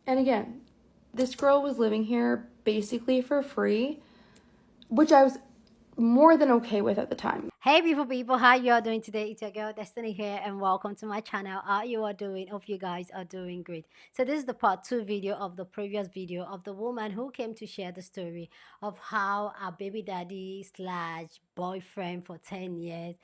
And again, this girl was living here basically for free, which I was more than okay with at the time. Hey beautiful people, how you all doing today? It's your girl Destiny here and welcome to my channel. How you are doing? Hope you guys are doing great. So this is the part 2 video of the previous video of the woman who came to share the story of how our baby daddy slash boyfriend for 10 years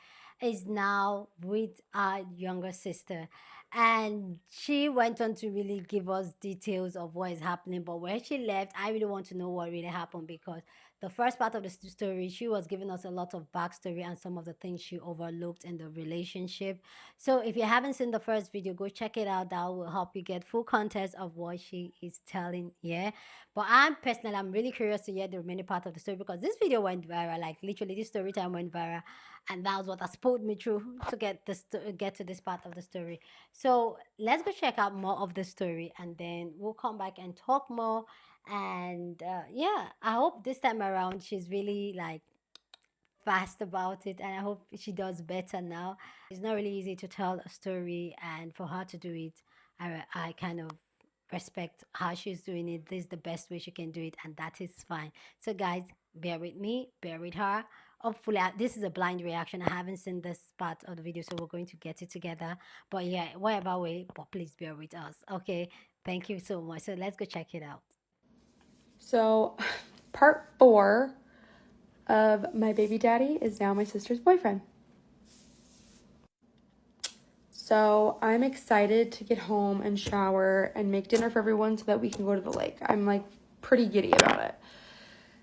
is now with our younger sister, and she went on to really give us details of what is happening. But when she left, I really want to know what really happened, because the first part of the story, she was giving us a lot of backstory and some of the things she overlooked in the relationship. So if you haven't seen the first video, go check it out. That will help you get full context of what she is telling. Yeah. But I'm really curious to hear the remaining part of the story, because this video went viral. Like literally, this story time went viral, and that was what has pulled me through to get to this part of the story. So let's go check out more of the story, and then we'll come back and talk more. And yeah, I hope this time around she's really like fast about it, and I hope she does better now. It's not really easy to tell a story, and for her to do it, I kind of respect how she's doing it. This is the best way she can do it, and that is fine. So guys, bear with me, bear with her. Hopefully this is a blind reaction. I haven't seen this part of the video, so we're going to get it together. But yeah, whatever way, but please bear with us. Okay, thank you so much. So let's go check it out. So part 4 of my baby daddy is now my sister's boyfriend. So I'm excited to get home and shower and make dinner for everyone so that we can go to the lake. I'm like pretty giddy about it.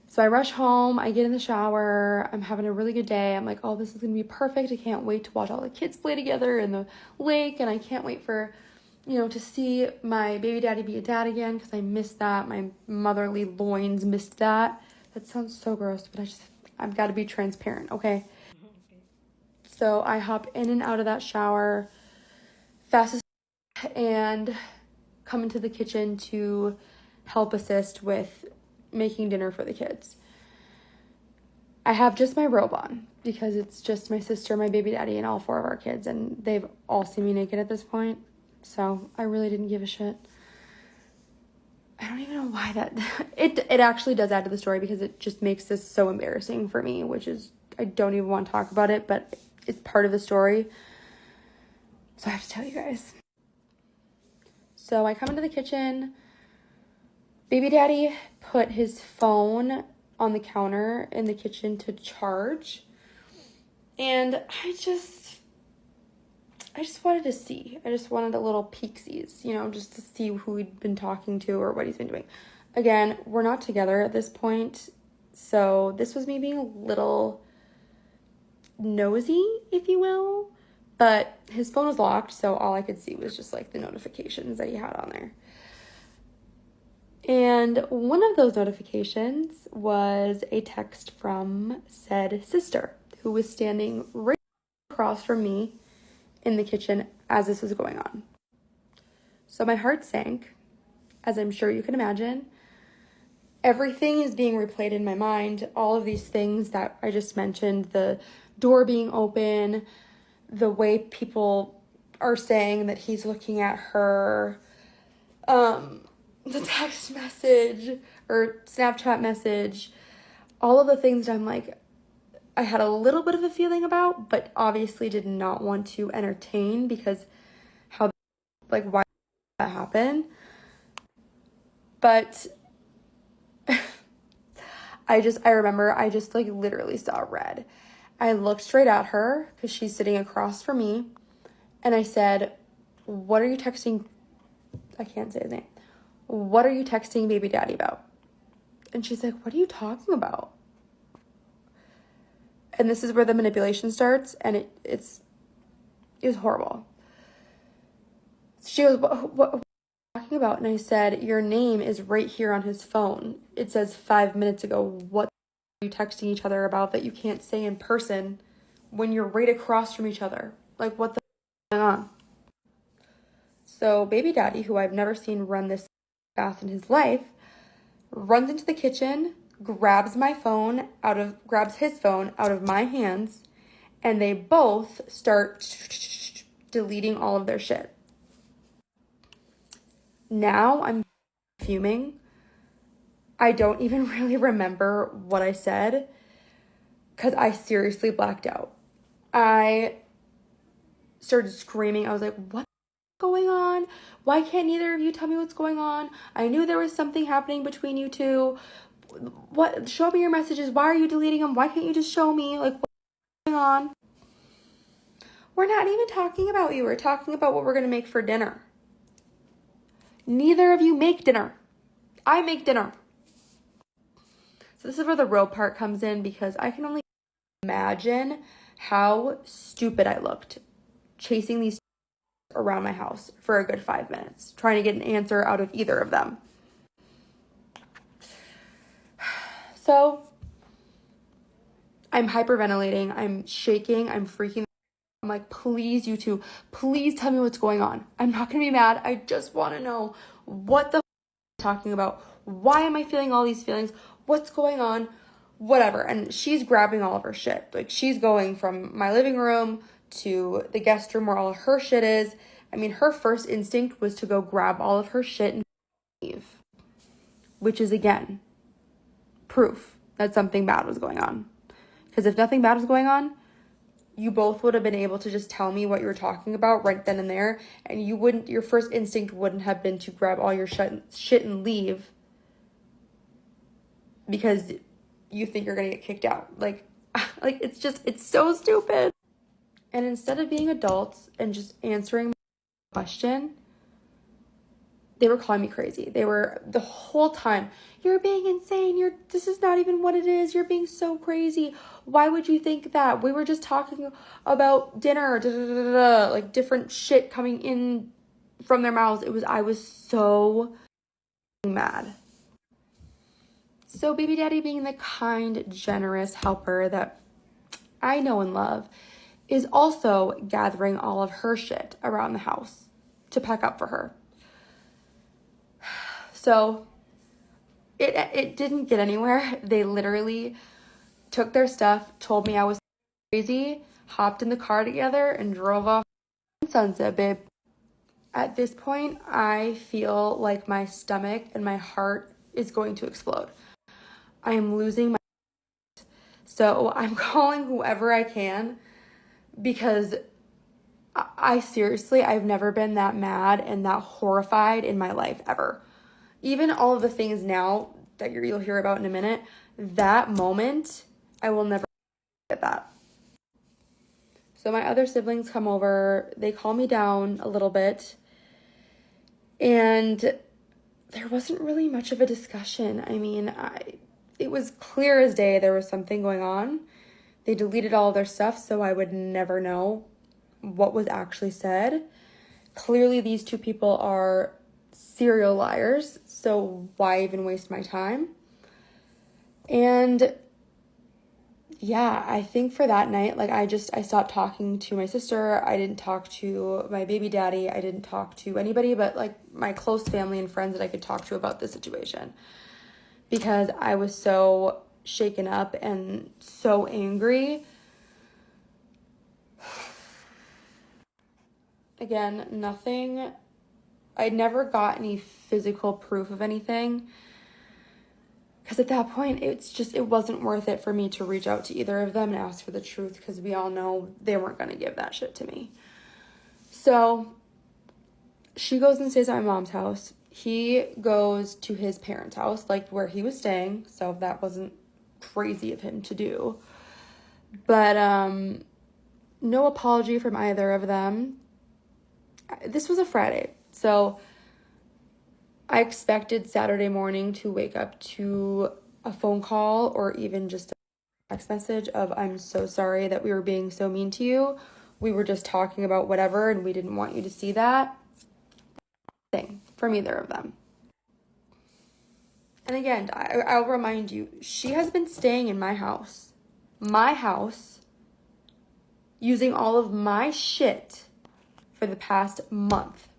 So I rush home, I get in the shower, I'm having a really good day. I'm like, oh, this is gonna be perfect. I can't wait to watch all the kids play together in the lake, and I can't wait for, to see my baby daddy be a dad again, because I missed that. My motherly loins missed that. That sounds so gross, but I've got to be transparent, okay? So I hop in and out of that shower fast as and come into the kitchen to help assist with making dinner for the kids. I have just my robe on because it's just my sister, my baby daddy, and all 4 of our kids, and they've all seen me naked at this point, so I really didn't give a shit. I don't even know why that it actually does add to the story, because it just makes this so embarrassing for me, which is, I don't even want to talk about it, but it's part of the story, so I have to tell you guys. So I come into the kitchen. Baby daddy put his phone on the counter in the kitchen to charge, and I just wanted to see. I just wanted a little peeksies, just to see who he'd been talking to or what he's been doing. Again, we're not together at this point, so this was me being a little nosy, if you will, but his phone was locked, so all I could see was just like the notifications that he had on there. And one of those notifications was a text from said sister, who was standing right across from me in the kitchen as this was going on. So my heart sank, as I'm sure you can imagine. Everything is being replayed in my mind. All of these things that I just mentioned, the door being open, the way people are saying that he's looking at her, the text message or Snapchat message, all of the things that I'm like, I had a little bit of a feeling about, but obviously did not want to entertain, because why did that happen? But I remember I just like literally saw red. I looked straight at her because she's sitting across from me, and I said, what are you texting? I can't say his name. What are you texting baby daddy about? And she's like, what are you talking about? And this is where the manipulation starts, and it was horrible. She goes, what are you talking about? And I said, your name is right here on his phone. It says 5 minutes ago. What are you texting each other about that you can't say in person when you're right across from each other? Like, what the f is going on? So baby daddy, who I've never seen run this fast in his life, runs into the kitchen, grabs his phone out of my hands, and they both start deleting all of their shit. Now I'm fuming. I don't even really remember what I said because I seriously blacked out. I started screaming. I was like, what's going on? Why can't neither of you tell me what's going on? I knew there was something happening between you two. What? Show me your messages. Why are you deleting them? Why can't you just show me? Like, what's going on? We're not even talking about you. We're talking about what we're going to make for dinner. Neither of you make dinner. I make dinner. So this is where the real part comes in, because I can only imagine how stupid I looked chasing these around my house for a good 5 minutes, trying to get an answer out of either of them. So I'm hyperventilating, I'm shaking, I'm freaking. I'm like, please, you two, please tell me what's going on. I'm not gonna be mad. I just want to know what the talking about. Why am I feeling all these feelings? What's going on? Whatever. And she's grabbing all of her shit. Like, she's going from my living room to the guest room where all of her shit is. I mean, her first instinct was to go grab all of her shit and leave, which is, again, proof that something bad was going on. Because if nothing bad was going on, you both would have been able to just tell me what you were talking about right then and there, and your first instinct wouldn't have been to grab all your shit and leave because you think you're gonna get kicked out. Like it's so stupid. And instead of being adults and just answering my question, they were calling me crazy. They were the whole time, you're being insane. This is not even what it is. You're being so crazy. Why would you think that? We were just talking about dinner, like different shit coming in from their mouths. I was so mad. So baby daddy, being the kind, generous helper that I know and love, is also gathering all of her shit around the house to pack up for her. So it didn't get anywhere. They literally took their stuff, told me I was crazy, hopped in the car together, and drove off Sunset, babe. At this point, I feel like my stomach and my heart is going to explode. I am losing my... So I'm calling whoever I can, because I seriously, I've never been that mad and that horrified in my life ever. Even all of the things now that you'll hear about in a minute, that moment, I will never forget that. So my other siblings come over, they calm me down a little bit, and there wasn't really much of a discussion. I mean, it was clear as day there was something going on. They deleted all of their stuff, so I would never know what was actually said. Clearly, these two people are serial liars, so why even waste my time? And yeah, I think for that night, like, I stopped talking to my sister. I didn't talk to my baby daddy. I didn't talk to anybody but like my close family and friends that I could talk to about this situation, because I was so shaken up and so angry. Again, nothing, I never got any physical proof of anything, because at that point, it wasn't worth it for me to reach out to either of them and ask for the truth, because we all know they weren't going to give that shit to me. So she goes and stays at my mom's house. He goes to his parents' house, like where he was staying, so that wasn't crazy of him to do. But no apology from either of them. This was a Friday, so I expected Saturday morning to wake up to a phone call or even just a text message of, I'm so sorry that we were being so mean to you. We were just talking about whatever and we didn't want you to see that. Thing from either of them. And again, I'll remind you, she has been staying in my house, using all of my shit for the past month.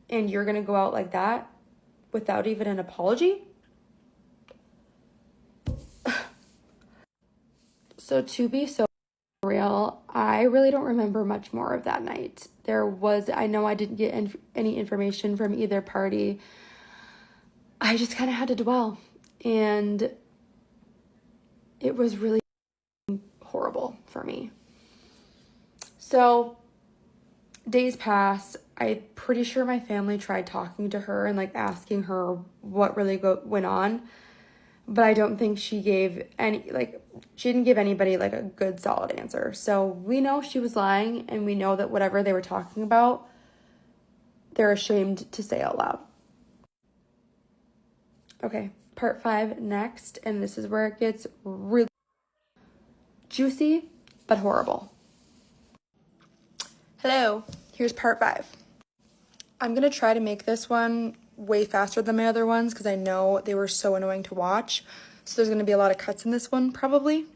And you're going to go out like that without even an apology? So to be so real, I really don't remember much more of that night. I know I didn't get any information from either party. I just kind of had to dwell, and it was really horrible for me. So days pass. I'm pretty sure my family tried talking to her and like asking her what really went on, but I don't think she gave she didn't give anybody like a good solid answer. So we know she was lying, and we know that whatever they were talking about, they're ashamed to say out loud. Okay, part 5 next, and this is where it gets really juicy but horrible. Hello, here's part 5. I'm gonna try to make this one way faster than my other ones because I know they were so annoying to watch. So there's gonna be a lot of cuts in this one probably.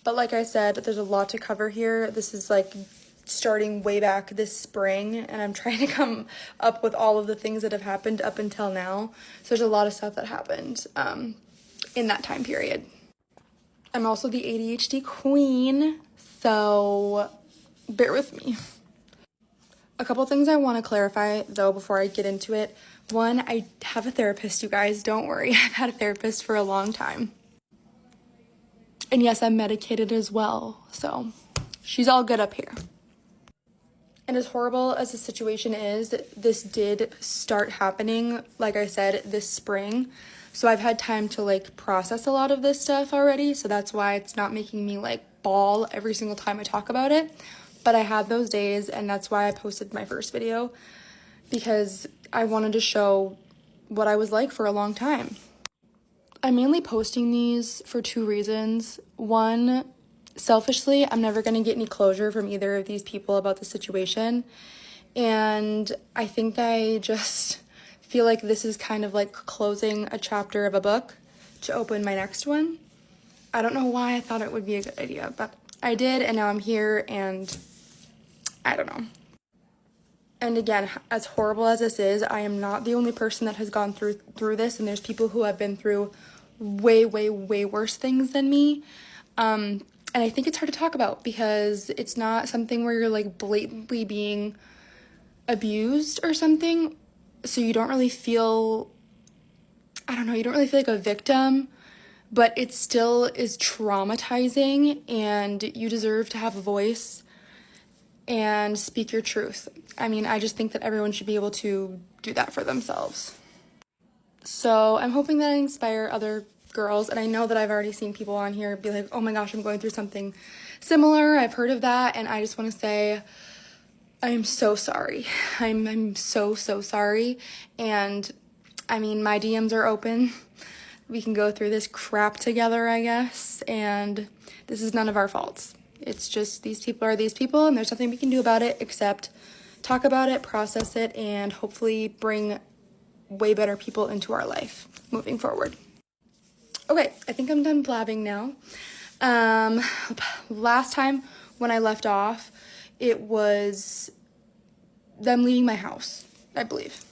But like I said, there's a lot to cover here. This is like starting way back this spring, and I'm trying to come up with all of the things that have happened up until now. So there's a lot of stuff that happened in that time period. I'm also the ADHD queen, so bear with me. A couple things I want to clarify though before I get into it. One, I have a therapist, you guys. Don't worry. I've had a therapist for a long time. And yes, I'm medicated as well, so she's all good up here. And as horrible as the situation is, this did start happening, like I said, this spring. So I've had time to like process a lot of this stuff already. So that's why it's not making me like bawl every single time I talk about it. But I had those days, and that's why I posted my first video, because I wanted to show what I was like for a long time. I'm mainly posting these for 2 reasons. One, selfishly, I'm never going to get any closure from either of these people about the situation. And I think I just feel like this is kind of like closing a chapter of a book to open my next one. I don't know why I thought it would be a good idea, but I did, and now I'm here, and I don't know. And again, as horrible as this is, I am not the only person that has gone through this, and there's people who have been through way, way, way worse things than me. And I think it's hard to talk about because it's not something where you're like blatantly being abused or something. So you don't really feel, I don't know, you don't really feel like a victim, but it still is traumatizing, and you deserve to have a voice and speak your truth. I mean, I just think that everyone should be able to do that for themselves. So I'm hoping that I inspire other girls, and I know that I've already seen people on here be like, oh my gosh, I'm going through something similar. I've heard of that, and I just want to say I am so sorry. I'm so sorry. And I mean, my DMs are open. We can go through this crap together, I guess, and this is none of our faults. It's just these people are these people, and there's nothing we can do about it except talk about it, process it, and hopefully bring way better people into our life moving forward. Okay, I think I'm done blabbing now. Last time when I left off, it was them leaving my house, I believe.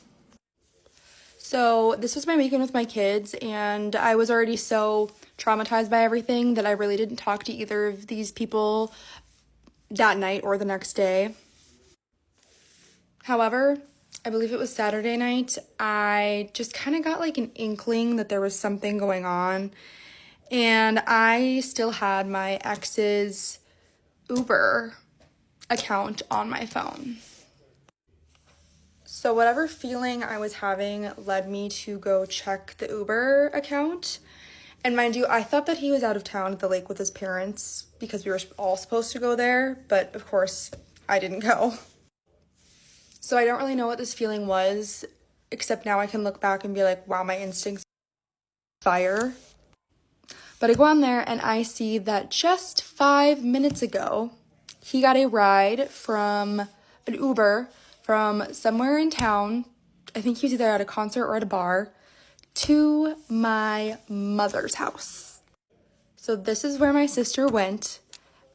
So this was my weekend with my kids, and I was already so traumatized by everything that I really didn't talk to either of these people that night or the next day. However, I believe it was Saturday night, I just kind of got like an inkling that there was something going on, and I still had my ex's Uber account on my phone. So whatever feeling I was having led me to go check the Uber account. And mind you, I thought that he was out of town at the lake with his parents because we were all supposed to go there, but of course I didn't go. So I don't really know what this feeling was, except now I can look back and be like, wow, my instincts fire. But I go on there and I see that just 5 minutes ago, he got a ride from an Uber from somewhere in town. I think he was either at a concert or at a bar, to my mother's house. So this is where my sister went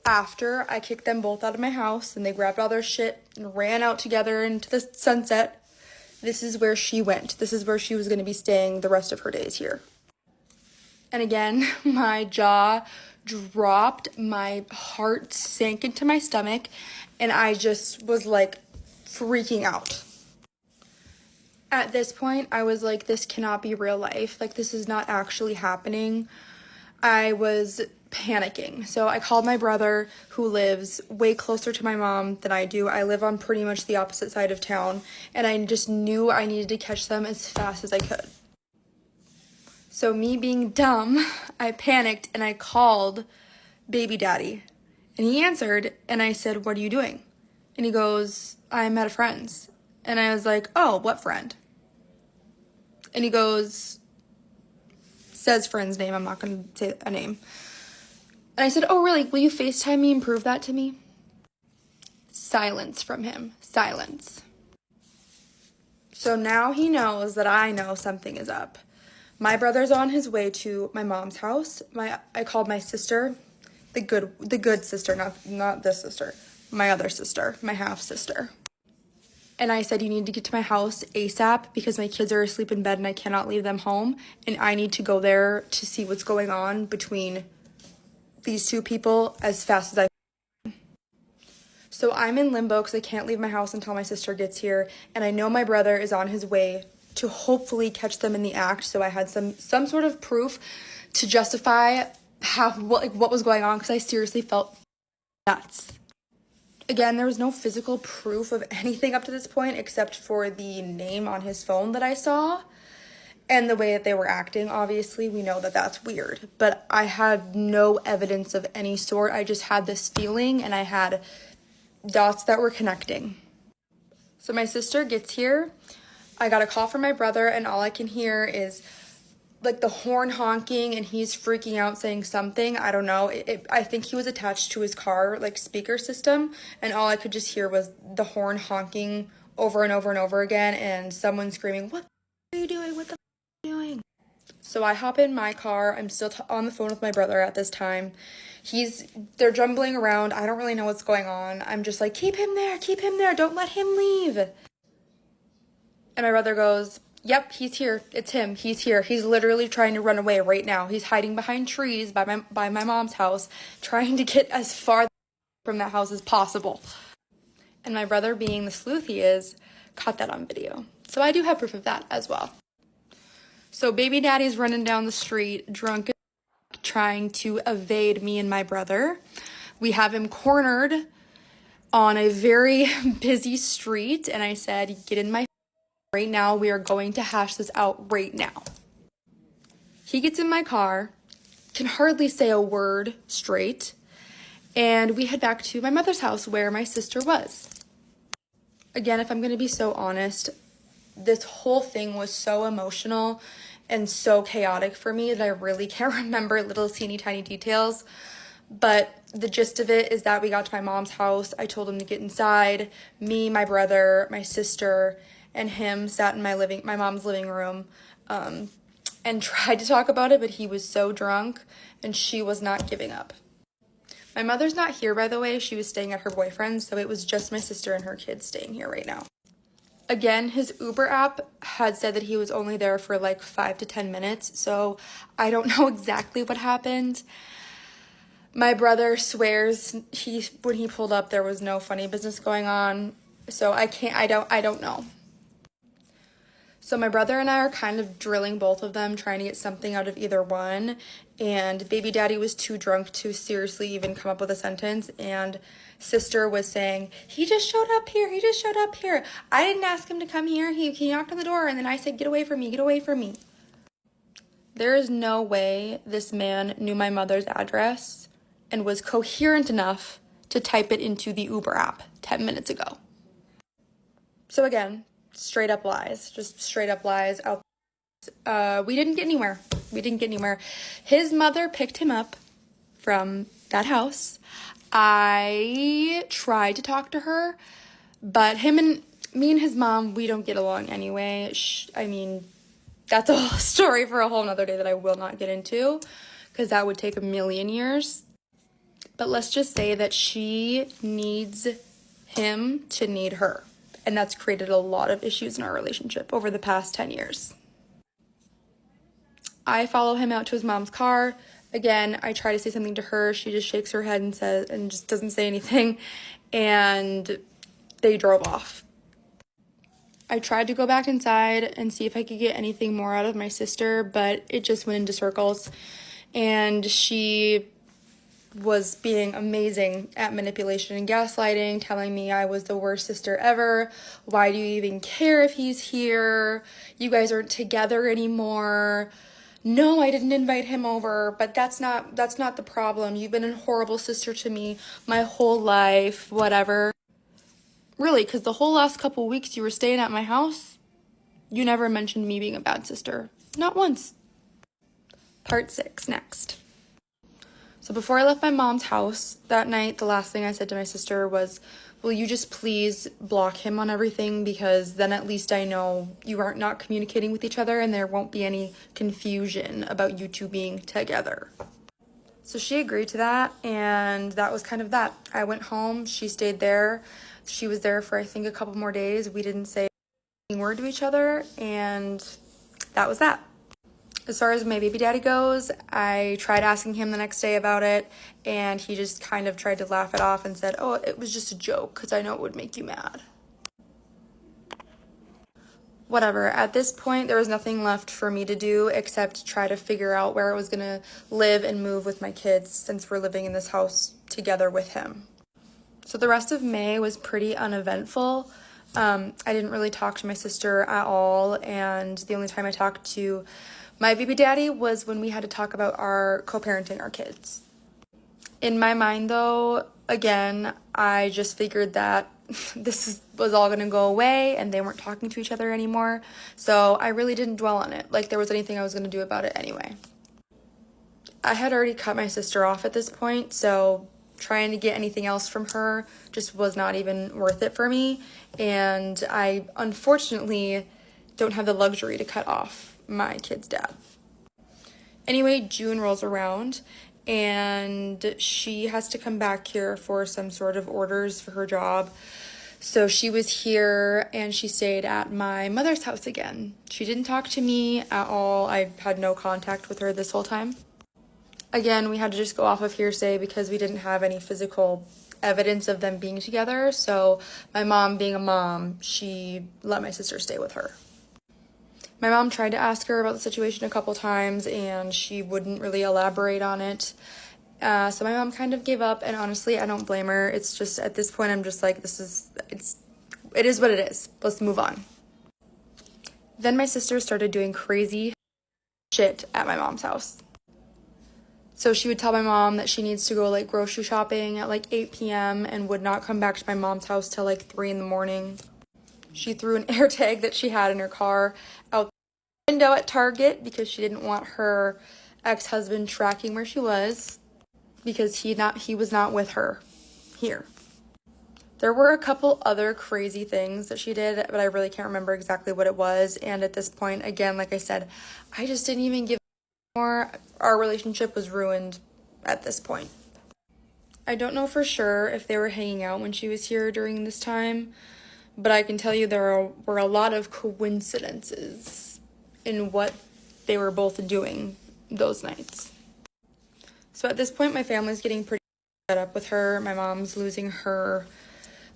after I kicked them both out of my house, and they grabbed all their shit and ran out together into the sunset. This is where she went. This is where she was going to be staying the rest of her days here. And again, my jaw dropped, my heart sank into my stomach, and I just was like freaking out. At this point, I was like, this cannot be real life. Like, this is not actually happening. I was panicking. So I called my brother, who lives way closer to my mom than I do. I live on pretty much the opposite side of town, and I just knew I needed to catch them as fast as I could. So me being dumb, I panicked and I called baby daddy. And he answered, and I said, "What are you doing?" And he goes, "I'm at a friend's." And I was like, "Oh, what friend?" And he goes, says friend's name, I'm not going to say a name. And I said, "Oh, really? Will you FaceTime me and prove that to me?" Silence from him. Silence. So now he knows that I know something is up. My brother's on his way to my mom's house. I called my sister, the good sister, not this sister, my other sister, my half sister. And I said, "You need to get to my house ASAP because my kids are asleep in bed and I cannot leave them home. And I need to go there to see what's going on between these two people as fast as I can." So I'm in limbo because I can't leave my house until my sister gets here. And I know my brother is on his way to hopefully catch them in the act. So I had some sort of proof to justify what was going on, because I seriously felt nuts. Again, there was no physical proof of anything up to this point except for the name on his phone that I saw and the way that they were acting. Obviously, we know that that's weird, but I had no evidence of any sort. I just had this feeling and I had dots that were connecting. So my sister gets here. I got a call from my brother and all I can hear is like the horn honking, and he's freaking out saying something. I don't know. I think he was attached to his car like speaker system, and all I could just hear was the horn honking over and over and over again, and someone screaming, "What are you doing? What the are you doing?" So I hop in my car. I'm still on the phone with my brother at this time. They're jumbling around. I don't really know what's going on. I'm just like, keep him there. Don't let him leave." And my brother goes, "Yep, he's here. It's him. He's here. He's literally trying to run away right now. He's hiding behind trees by my mom's house, trying to get as far from that house as possible." And my brother, being the sleuth he is, caught that on video. So I do have proof of that as well. So baby daddy's running down the street, drunk, trying to evade me and my brother. We have him cornered on a very busy street, and I said, "Get in my right now. We are going to hash this out right now." He gets in my car, can hardly say a word straight, and we head back to my mother's house where my sister was. Again, if I'm going to be so honest, this whole thing was so emotional and so chaotic for me that I really can't remember little teeny tiny details. But the gist of it is that we got to my mom's house. I told him to get inside. Me, my brother, my sister, and him sat in my mom's living room and tried to talk about it, but he was so drunk and she was not giving up. My mother's not here, by the way. She was staying at her boyfriend's, so it was just my sister and her kids staying here right now. Again, his Uber app had said that he was only there for like 5 to 10 minutes, so I don't know exactly what happened. My brother swears when he pulled up there was no funny business going on, so I don't know. So my brother and I are kind of drilling both of them, trying to get something out of either one. And baby daddy was too drunk to seriously even come up with a sentence. And sister was saying, "He just showed up here. He just showed up here. I didn't ask him to come here. He knocked on the door. And then I said, 'Get away from me. Get away from me.'" There is no way this man knew my mother's address and was coherent enough to type it into the Uber app 10 minutes ago. So again, straight up lies, just straight up lies. We didn't get anywhere. His mother picked him up from that house. I tried to talk to her, but me and his mom, we don't get along anyway. I mean, that's a whole story for a whole nother day that I will not get into, because that would take a million years. But let's just say that she needs him to need her. And that's created a lot of issues in our relationship over the past 10 years. I follow him out to his mom's car. Again, I try to say something to her. She just shakes her head and just doesn't say anything. And they drove off. I tried to go back inside and see if I could get anything more out of my sister, but it just went into circles. And she was being amazing at manipulation and gaslighting, telling me I was the worst sister ever. Why do you even care if he's here? You guys aren't together anymore. No, I didn't invite him over, but that's not the problem. You've been a horrible sister to me my whole life, whatever. Really, because the whole last couple weeks you were staying at my house, you never mentioned me being a bad sister. Not once. Part 6 next. So before I left my mom's house that night, the last thing I said to my sister was, will you just please block him on everything, because then at least I know you are not communicating with each other and there won't be any confusion about you two being together. So she agreed to that, and that was kind of that. I went home, she stayed there. She was there for I think a couple more days. We didn't say a word to each other, and that was that. As far as my baby daddy goes, I tried asking him the next day about it, and he just kind of tried to laugh it off and said, oh, it was just a joke because I know it would make you mad. Whatever. At this point, there was nothing left for me to do except try to figure out where I was going to live and move with my kids, since we're living in this house together with him. So the rest of May was pretty uneventful. I didn't really talk to my sister at all, and the only time I talked to my baby daddy was when we had to talk about our co-parenting our kids. In my mind, though, again, I just figured that was all going to go away and they weren't talking to each other anymore. So I really didn't dwell on it like there was anything I was going to do about it anyway. I had already cut my sister off at this point, so trying to get anything else from her just was not even worth it for me. And I unfortunately don't have the luxury to cut off my kid's dad. Anyway, June rolls around and she has to come back here for some sort of orders for her job. So she was here and she stayed at my mother's house again. She didn't talk to me at all. I had no contact with her this whole time. Again, we had to just go off of hearsay because we didn't have any physical evidence of them being together. So my mom, being a mom, she let my sister stay with her. My mom tried to ask her about the situation a couple times and she wouldn't really elaborate on it. So my mom kind of gave up, and honestly, I don't blame her. It's just at this point, I'm just like, it is what it is. Let's move on. Then my sister started doing crazy shit at my mom's house. So she would tell my mom that she needs to go like grocery shopping at like 8 p.m. and would not come back to my mom's house till like 3 in the morning. She threw an air tag that she had in her car out the window at Target because she didn't want her ex-husband tracking where she was, because he was not with her here. There were a couple other crazy things that she did, but I really can't remember exactly what it was. And at this point, again, like I said, I just didn't even give more. Our relationship was ruined at this point. I don't know for sure if they were hanging out when she was here during this time, but I can tell you there were a lot of coincidences in what they were both doing those nights. So at this point, my family's getting pretty fed up with her. My mom's losing her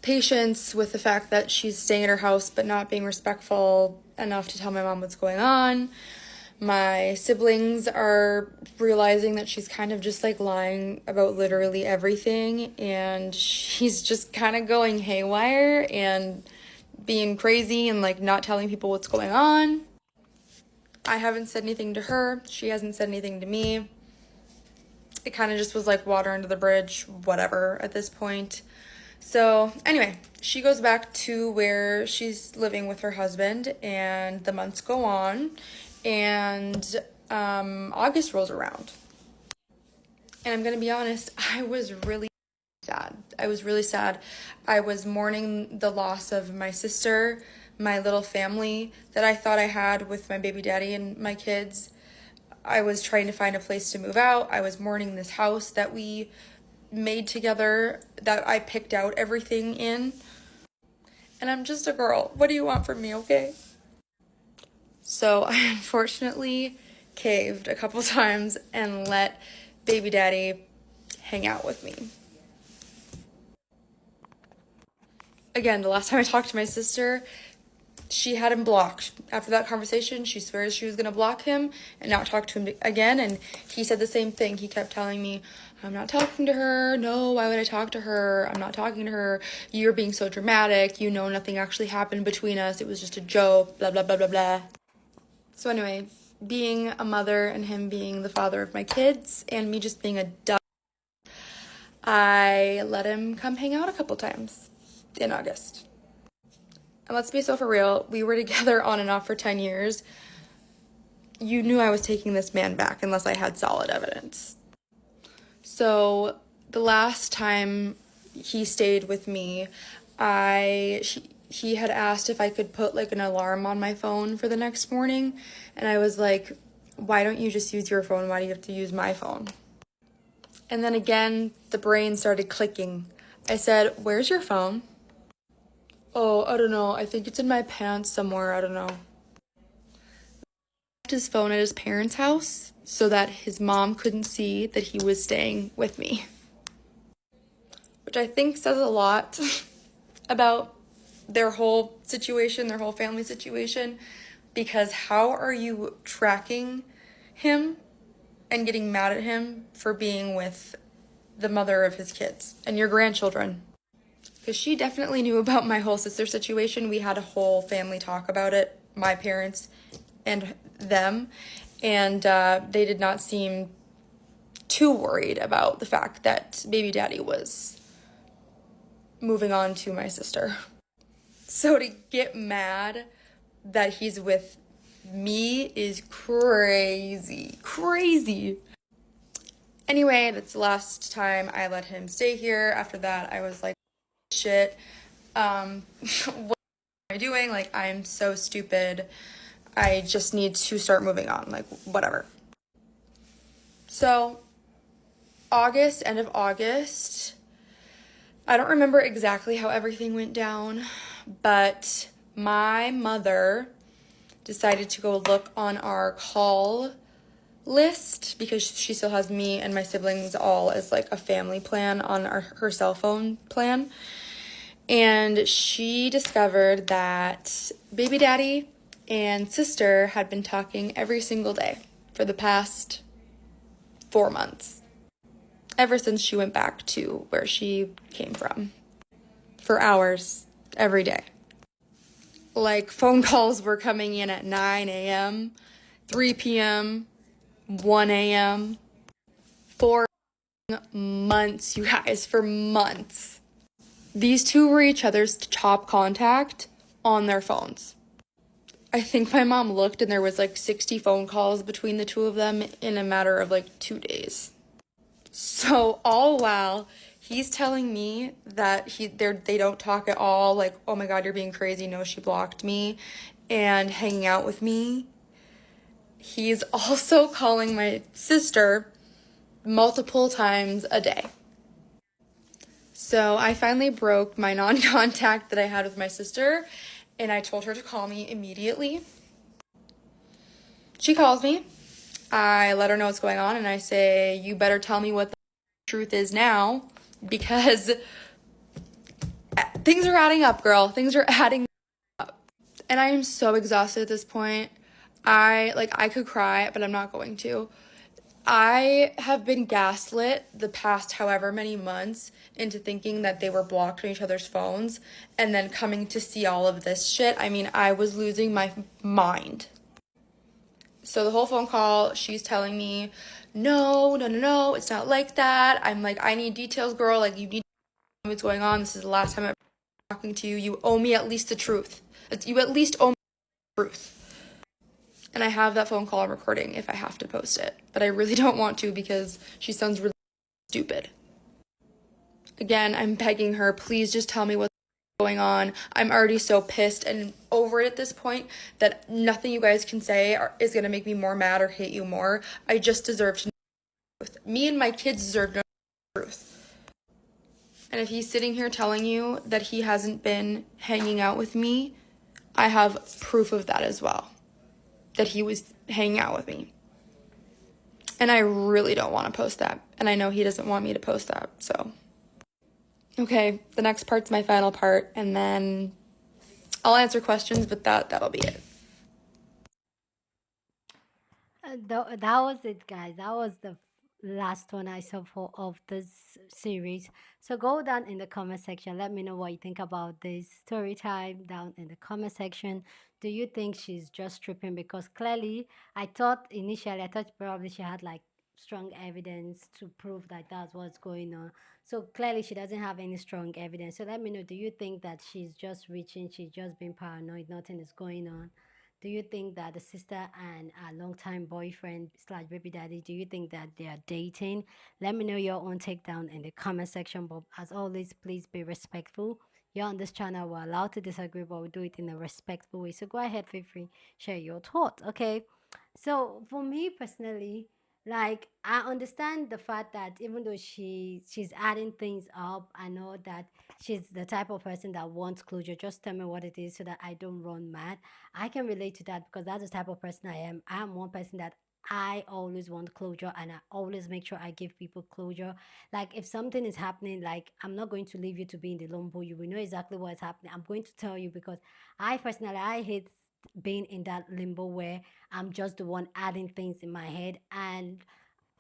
patience with the fact that she's staying at her house but not being respectful enough to tell my mom what's going on. My siblings are realizing that she's kind of just like lying about literally everything, and she's just kind of going haywire and being crazy and like not telling people what's going on. I haven't said anything to her. She hasn't said anything to me. It kind of just was like water under the bridge, whatever at this point. So anyway, she goes back to where she's living with her husband, and the months go on, and August rolls around. And I'm going to be honest, I was really sad. I was really sad. I was mourning the loss of my sister, my little family that I thought I had with my baby daddy and my kids. I was trying to find a place to move out. I was mourning this house that we made together, that I picked out everything in. And I'm just a girl. What do you want from me, okay? So I unfortunately caved a couple times and let baby daddy hang out with me. Again, the last time I talked to my sister, she had him blocked. After that conversation, she swears she was going to block him and not talk to him again. And he said the same thing. He kept telling me, I'm not talking to her. No, why would I talk to her? I'm not talking to her. You're being so dramatic. You know, nothing actually happened between us. It was just a joke, blah, blah, blah, blah, blah. So anyway, being a mother and him being the father of my kids and me just being a dumb, I let him come hang out a couple times in August. And let's be so for real, we were together on and off for 10 years. You knew I was taking this man back unless I had solid evidence. So the last time he stayed with me, he had asked if I could put like an alarm on my phone for the next morning. And I was like, why don't you just use your phone? Why do you have to use my phone? And then again, the brain started clicking. I said, where's your phone? Oh, I don't know. I think it's in my pants somewhere. I don't know. He left his phone at his parents' house so that his mom couldn't see that he was staying with me. Which I think says a lot about their whole situation, their whole family situation. Because how are you tracking him and getting mad at him for being with the mother of his kids and your grandchildren? Because she definitely knew about my whole sister situation. We had a whole family talk about it, my parents and them, and they did not seem too worried about the fact that baby daddy was moving on to my sister. So to get mad that he's with me is crazy. Anyway, that's the last time I let him stay here. After that, I was like, shit, what am I doing? Like, I'm so stupid. I just need to start moving on, like, whatever. So end of August, I don't remember exactly how everything went down, but my mother decided to go look on our call list because she still has me and my siblings all as like a family plan on her cell phone plan. And she discovered that baby daddy and sister had been talking every single day for the past 4 months, ever since she went back to where she came from, for hours every day. Like, phone calls were coming in at 9 a.m., 3 p.m., 1 a.m. for months, you guys, for months. These two were each other's top contact on their phones. I think my mom looked and there was like 60 phone calls between the two of them in a matter of like 2 days. So all while he's telling me that they don't talk at all, like, oh my God, you're being crazy, no, she blocked me, and hanging out with me, he's also calling my sister multiple times a day. So I finally broke my non-contact that I had with my sister, and I told her to call me immediately. She calls me. I let her know what's going on, and I say, you better tell me what the truth is now, because things are adding up, girl. Things are adding up. And I am so exhausted at this point. I could cry, but I'm not going to. I have been gaslit the past however many months into thinking that they were blocked on each other's phones, and then coming to see all of this shit. I mean, I was losing my mind. So the whole phone call, she's telling me, no, it's not like that. I'm like, I need details, girl. Like, you need to know what's going on. This is the last time I'm talking to you. You owe me at least the truth. You at least owe me the truth. And I have that phone call recording if I have to post it. But I really don't want to because she sounds really stupid. Again, I'm begging her, please just tell me what's going on. I'm already so pissed and over it at this point that nothing you guys can say is going to make me more mad or hate you more. I just deserve to know the truth. Me and my kids deserve to know the truth. And if he's sitting here telling you that he hasn't been hanging out with me, I have proof of that as well. That he was hanging out with me. And I really don't want to post that. And I know he doesn't want me to post that, so. Okay, the next part's my final part, and then I'll answer questions, but that'll be it. That was it, guys. That was the last one I saw for of this series. So go down in the comment section. Let me know what you think about this story time down in the comment section. Do you think she's just tripping? Because clearly, I thought probably she had like strong evidence to prove that that's what's going on. So clearly, she doesn't have any strong evidence. So let me know. Do you think that she's just reaching? She's just being paranoid. Nothing is going on. Do you think that the sister and a longtime boyfriend slash baby daddy, do you think that they are dating? Let me know your own takedown in the comment section. But as always, please be respectful. You're on this channel, we're allowed to disagree, but we do it in a respectful way. So go ahead, feel free, share your thoughts, okay? So for me personally, like I understand the fact that even though she's adding things up, I know that she's the type of person that wants closure. Just tell me what it is so that I don't run mad. I can relate to that because that's the type of person I am. I am one person that I always want closure and I always make sure I give people closure. Like if something is happening, like I'm not going to leave you to be in the limbo. You will know exactly what is happening. I'm going to tell you because I personally I hate being in that limbo where I'm just the one adding things in my head. And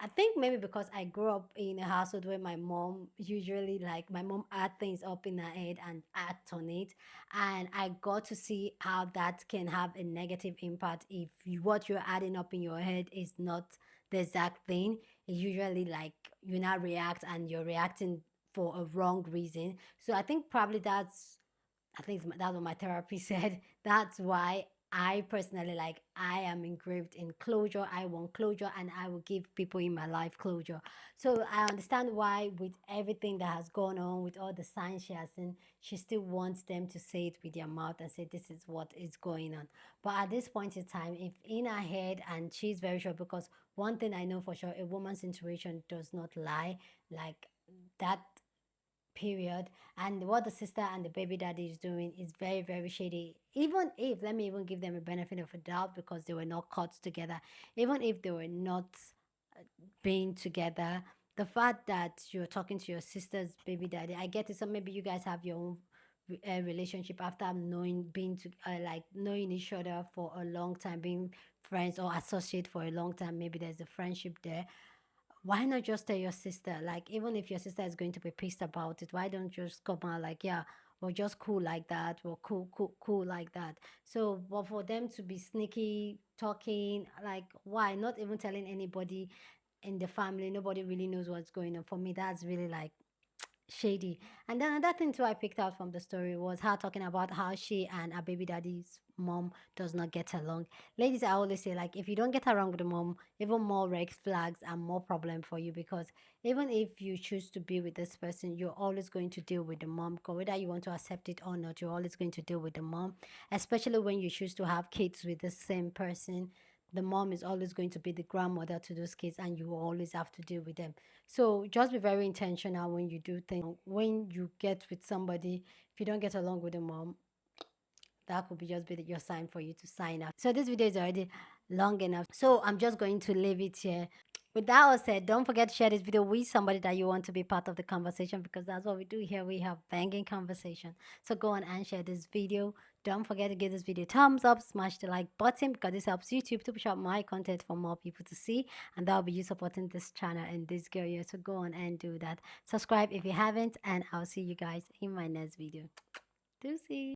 I think maybe because I grew up in a household where my mom usually like my mom add things up in her head and act on it, and I got to see how that can have a negative impact if what you're adding up in your head is not the exact thing. It's usually like you now react and you're reacting for a wrong reason. So I think probably that's what my therapy said. That's why I personally like I am engraved in closure. I want closure and I will give people in my life closure. So I understand why with everything that has gone on, with all the signs she has seen, she still wants them to say it with their mouth and say this is what is going on. But at this point in time, if in her head and she's very sure because one thing I know for sure, a woman's intuition does not lie. Like that period, and what the sister and the baby daddy is doing is very very shady. Even if, let me even give them a benefit of a doubt because they were not caught together, even if they were not being together, the fact that you're talking to your sister's baby daddy, I get it. So maybe you guys have your own relationship after knowing being to like knowing each other for a long time, being friends or associate for a long time, maybe there's a friendship there. Why not just tell your sister? Like, even if your sister is going to be pissed about it, why don't you just come out like, yeah, we're just cool like that. We're cool like that. So, but for them to be sneaky talking, like, why not even telling anybody in the family? Nobody really knows what's going on. For me, that's really like shady. And then another thing too I picked out from the story was her talking about how she and her baby daddy's mom does not get along. Ladies, I always say like if you don't get along with the mom, even more red flags and more problem for you because even if you choose to be with this person, you're always going to deal with the mom. Because whether you want to accept it or not, you're always going to deal with the mom. Especially when you choose to have kids with the same person. The mom is always going to be the grandmother to those kids and you will always have to deal with them. So just be very intentional when you do things. When you get with somebody, if you don't get along with the mom, that could be just be your sign for you to sign up. So this video is already long enough. So I'm just going to leave it here. With that all said, don't forget to share this video with somebody that you want to be part of the conversation because that's what we do here. We have banging conversation. So go on and share this video. Don't forget to give this video a thumbs up, smash the like button because this helps YouTube to push out my content for more people to see. And that'll be you supporting this channel and this girl here. So go on and do that. Subscribe if you haven't, and I'll see you guys in my next video. Deuces.